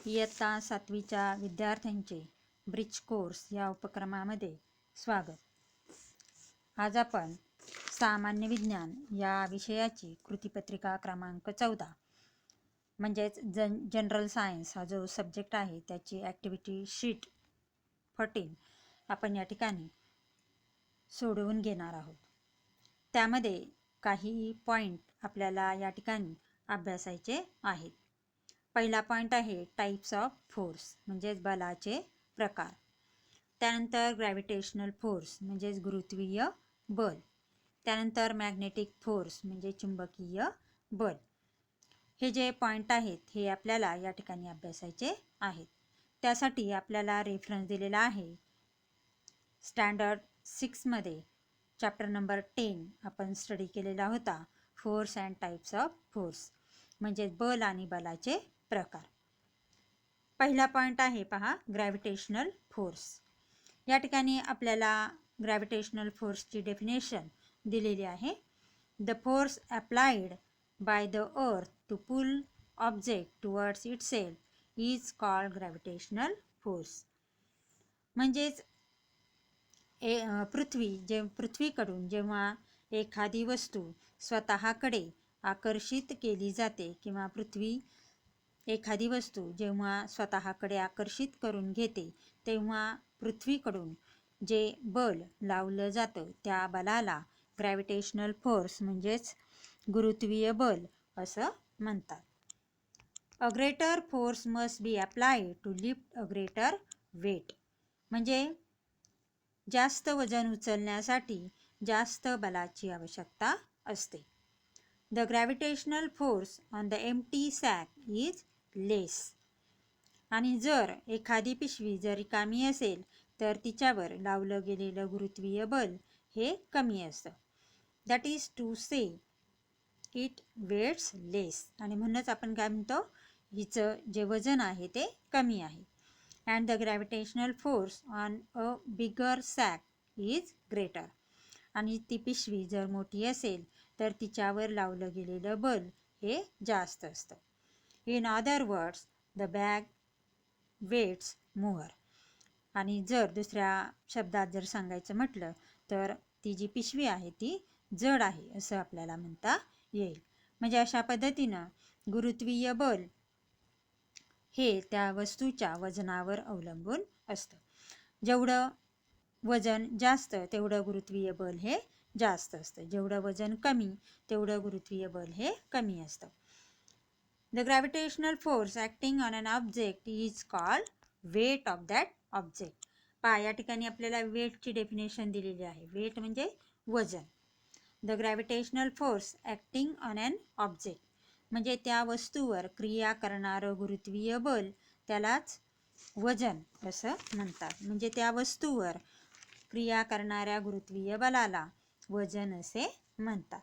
इयत्ता 7वीच्या विद्यार्थ्यांचे bridge course या उपक्रमामध्ये स्वागत। आज आपण सामान्य विज्ञान या विषयाची कृतीपत्रिका क्रमांक 14 म्हणजेच जनरल सायन्स हा जो सब्जेक्ट आहे त्याची ॲक्टिव्हिटी शीट 14 आपण या ठिकाणी सोडवून घेणार आहोत। त्यामध्ये काही पॉईंट आपल्याला या ठिकाणी अभ्यासायचे आहेत। पहिला पॉईंट आहे टाइप्स ऑफ फोर्स म्हणजेच बलाचे प्रकार। त्यानंतर ग्रॅव्हिटेशनल फोर्स म्हणजेच गुरुत्वीय बल। त्यानंतर मॅग्नेटिक फोर्स म्हणजे चुंबकीय बल। हे जे पॉईंट आहेत हे आपल्याला या ठिकाणी अभ्यासायचे आहेत। त्यासाठी आपल्याला रेफरन्स दिलेला आहे स्टँडर्ड 6 मध्ये चॅप्टर नंबर 10 आपण स्टडी केलेला होता, force and types of force म्हणजे बल आणि बलाचे प्रकार। पहिला पॉईंट आहे पहा ग्रॅव्हिटेशनल फोर्स। या ठिकाणी आपल्याला ग्रॅव्हिटेशनल फोर्सची डेफिनेशन दिलेली आहे। The force applied by the earth to pull object towards itself is called gravitational force. म्हणजेच पृथ्वीकडून जेव्हा एखादी वस्तू स्वतःकडे आकर्षित केली जाते किंवा एखादी वस्तू जेव्हा स्वतःकडे आकर्षित करून घेते तेव्हा पृथ्वीकडून जे बल लावलं जातं त्या बलाला ग्रॅव्हिटेशनल फोर्स म्हणजेच गुरुत्वीय बल असं म्हणतात। A greater force must be applied to lift a greater weight म्हणजे जास्त वजन उचलण्यासाठी जास्त बलाची आवश्यकता असते। The gravitational force on the empty sack is less. आणि जर एखादी पिशवी जर रिकामी असेल तर तिच्यावर लावलं गेलेलं गुरुत्वीय बल हे कमी असतं। That is to say it weighs less आणि म्हणूनच आपण काय म्हणतो हिचं जे वजन आहे ते कमी आहे। And the gravitational force on a bigger sack is greater आणि ती पिशवी जर मोठी असेल तर तिच्यावर लावलं गेलेलं बल हे जास्त असतं। In other words the bag weighs more. आणि जर दुसऱ्या शब्दात जर सांगायचं म्हटलं तर ती जी पिशवी आहे ती जड आहे असं आपल्याला म्हणता येईल। म्हणजे अशा पद्धतीनं गुरुत्वीय बल हे त्या वस्तूच्या वजनावर अवलंबून असतं। जेवढं वजन जास्त तेवढं गुरुत्वीय बल हे जास्त असतं, जेवढं वजन कमी तेवढं गुरुत्वीय बल हे कमी असतं। The gravitational force acting on an object is called weight of that object. पहा या ठिकाणी आपल्याला वेटची डेफिनेशन दिलेली आहे। वेट म्हणजे वजन। The gravitational force acting on an object म्हणजे त्या वस्तूवर क्रिया करणारं गुरुत्वीय बल त्यालाच वजन असं म्हणतात। म्हणजे त्या वस्तूवर क्रिया करणाऱ्या गुरुत्वीय बलाला वजन असे म्हणतात।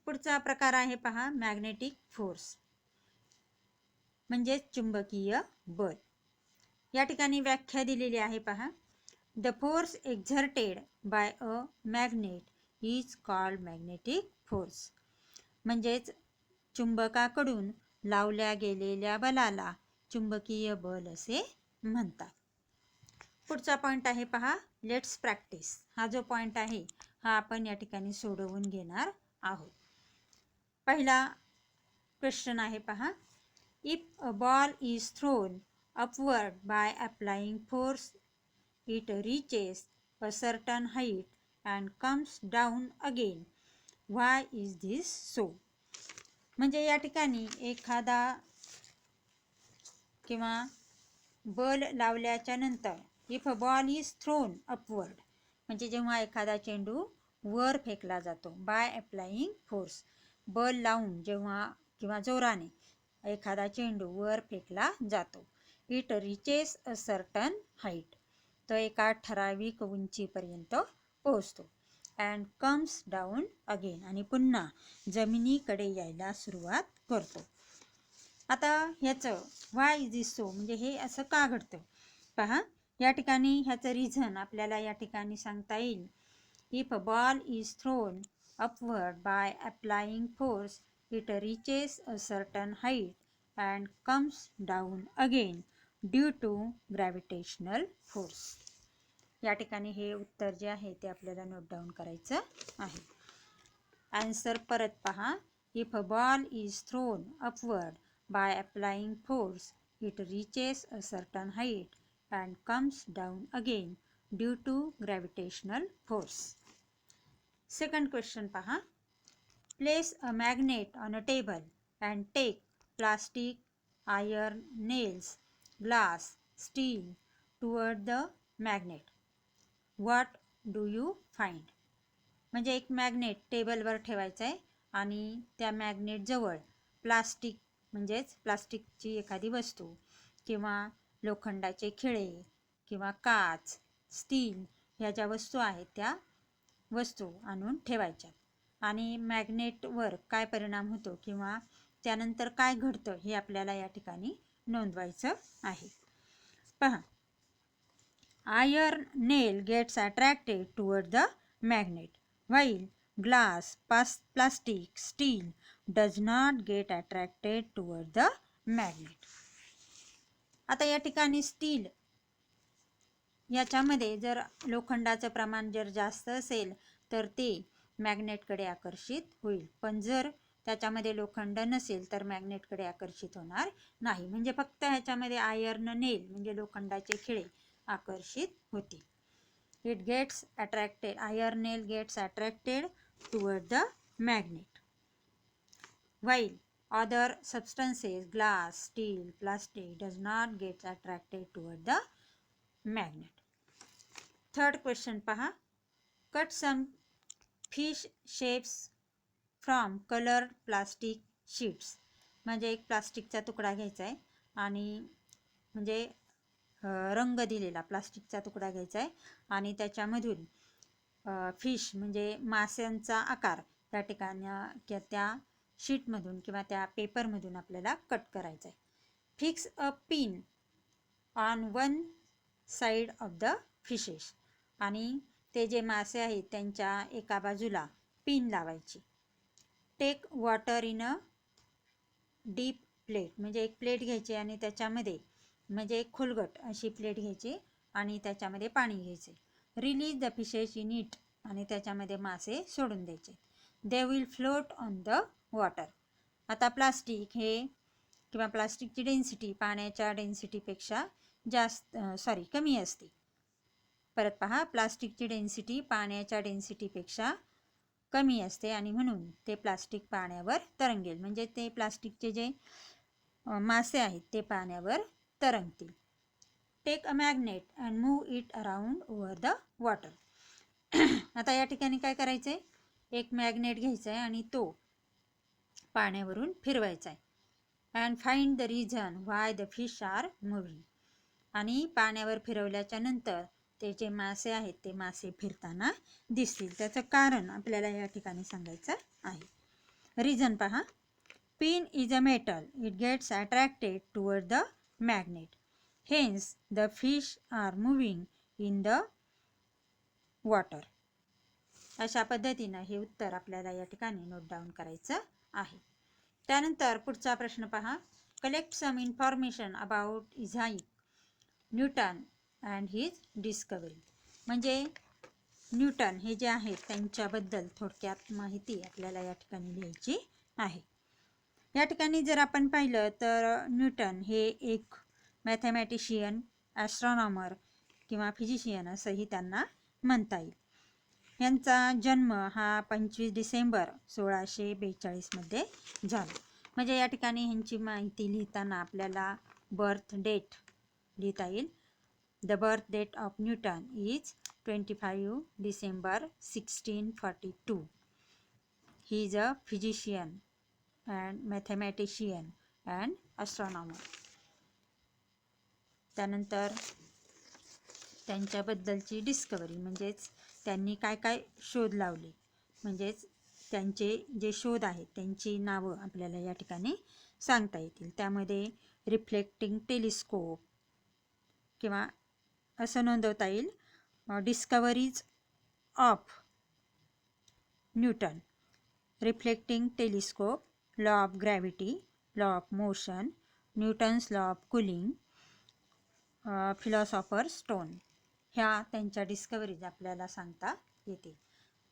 पुढचा प्रकार आहे पहा मॅग्नेटिक फोर्स म्हणजे चुंबकीय बल। या ठिकाणी व्याख्या दिलेली आहे पहा the force exerted by a magnet is called magnetic force म्हणजेच चुंबकाकडून लावल्या गेलेल्या बलाला चुंबकीय बल असे म्हणतात। पुढचा पॉईंट आहे पहा लेट्स प्रॅक्टिस। हा जो पॉईंट आहे हा आपण या ठिकाणी सोडवून घेणार आहोत। पहिला क्वेश्चन आहे पहा If a ball is thrown upward by applying force, it reaches a certain height and comes down again. Why is this so? म्हणजे या ठिकाणी एखादा किंवा बल लावल्याच्या नंतर if a ball is thrown upward म्हणजे जेव्हा एखादा चेंडू वर फेकला जातो by applying force बल लावून जेव्हा किंवा जोराने एखादा चेंडू वर फेकला जातो। It reaches a certain height तो एका ठराविक उंचीपर्यंत पोहोचतो। अँड कम्स डाऊन अगेन आणि पुन्हा जमिनीकडे यायला सुरुवात करतो। आता ह्याचं व्हाय इज दिस सो म्हणजे हे असं का घडतं पहा या ठिकाणी ह्याचं रिझन आपल्याला या ठिकाणी सांगता येईल। If a ball is throne upward by applying force it reaches a certain height and comes down again due to gravitational force. या ठिकाणी हे उत्तर जे आहे ते आपल्याला नोट डाऊन करायचं आहे. आन्सर परत पहा. If a ball is throne upward by applying force it reaches a certain height and comes down again due to gravitational force. Second question पहा. Place a magnet on a table and take plastic, iron, nails, glass, steel toward the magnet. What do you find? म्हणजे एक magnet टेबलवर ठेवायचं आहे आणि त्या मॅग्नेटजवळ plastic म्हणजेच प्लास्टिकची एखादी वस्तू किंवा लोखंडाचे खिळे किंवा काच, स्टील ह्या ज्या वस्तू आहेत त्या वस्तू आणून ठेवायच्या आणि मॅग्नेटवर काय परिणाम होतो किंवा त्यानंतर काय घडतं हे आपल्याला या ठिकाणी नोंदवायचं आहे. पहा. Iron nail gets attracted toward the magnet while glass, plastic, steel does not get attracted toward the magnet. आता या ठिकाणी स्टील याच्यामध्ये जर लोखंडाचं प्रमाण जर जास्त असेल तर ते मॅग्नेटकडे आकर्षित होईल, पण जर त्याच्यामध्ये लोखंड नसेल तर मॅग्नेटकडे आकर्षित होणार नाही. म्हणजे फक्त ह्याच्यामध्ये आयर्न नेल म्हणजे लोखंडाचे खिळे आकर्षित होतील. It gets attracted, iron nail gets attracted toward the magnet, while other substances, glass, steel, plastic, does not get attracted toward the magnet. Third question पहा. Cut some fish shapes from colored plastic sheets. म्हणजे एक प्लास्टिकचा तुकडा घ्यायचा आहे आणि म्हणजे रंग दिलेला प्लास्टिकचा तुकडा घ्यायचा आहे आणि त्याच्यामधून फिश म्हणजे माशांचा आकार त्या ठिकाणी त्या शीटमधून किंवा त्या पेपरमधून आपल्याला कट करायचा आहे. Fix a pin on one side of the fishes. आणि ते जे मासे आहेत त्यांच्या एका बाजूला पिन लावायची. Take water in a deep plate. म्हणजे एक प्लेट घ्यायची आणि त्याच्यामध्ये म्हणजे एक खोलगट अशी प्लेट घ्यायची आणि त्याच्यामध्ये पाणी घ्यायचे. Release the fishes in it. आणि त्याच्यामध्ये मासे सोडून द्यायचे. They will float on the water. आता प्लास्टिक हे किंवा प्लास्टिकची डेन्सिटी पाण्याच्या डेन्सिटीपेक्षा कमी असते. परत पहा. प्लास्टिकची डेन्सिटी पाण्याच्या डेन्सिटीपेक्षा कमी असते आणि म्हणून ते प्लास्टिक पाण्यावर तरंगेल. म्हणजे ते प्लास्टिकचे जे मासे आहेत ते पाण्यावर तरंगतील. Take a magnet and move it around over the water. आता या ठिकाणी काय करायचं आहे. एक मॅग्नेट घ्यायचा आहे आणि तो पाण्यावरून फिरवायचा आहे. And find the reason why the fish are moving. आणि पाण्यावर फिरवल्याच्या नंतर ते जे मासे आहेत ते मासे फिरताना दिसतील. त्याचं कारण आपल्याला या ठिकाणी सांगायचं आहे. रिझन पहा. Pin is a metal. It gets attracted toward the magnet. Hence, the fish are moving in the water. अशा पद्धतीनं हे उत्तर आपल्याला या ठिकाणी नोट डाऊन करायचं आहे. त्यानंतर पुढचा प्रश्न पहा. Collect some information about Isaac Newton and his discovery. म्हणजे न्यूटन हे जे आहेत त्यांच्याबद्दल थोडक्यात माहिती आपल्याला या ठिकाणी लिहायची आहे. या ठिकाणी जर आपण पाहिलं तर न्यूटन हे एक मॅथमॅटिशियन, ॲस्ट्रॉनॉमर किंवा फिजिशियन असंही त्यांना म्हणता येईल. यांचा जन्म हा 25 डिसेंबर 1642 मध्ये झाला. म्हणजे या ठिकाणी ह्यांची माहिती लिहिताना आपल्याला बर्थ डेट लिहिता येईल. The birth date of Newton is 25 December 1642. He is a physician and mathematician and astronomer. त्यानंतर त्यांच्याबद्दलची डिस्कवरी म्हणजेच त्यांनी काय काय शोध लावले म्हणजेच त्यांचे जे शोध आहेत त्यांची नावं आपल्याला या ठिकाणी सांगता येतील. त्यामध्ये रिफ्लेक्टिंग टेलिस्कोप किंवा असं नोंदवता येईल discoveries of Newton, reflecting telescope, law of gravity, law of motion, Newton's law of cooling, philosopher stone, ह्या त्यांच्या डिस्कवरीज आपल्याला सांगता येते.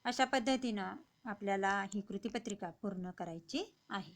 अशा पद्धतीनं आपल्याला ही कृतीपत्रिका पूर्ण करायची आहे.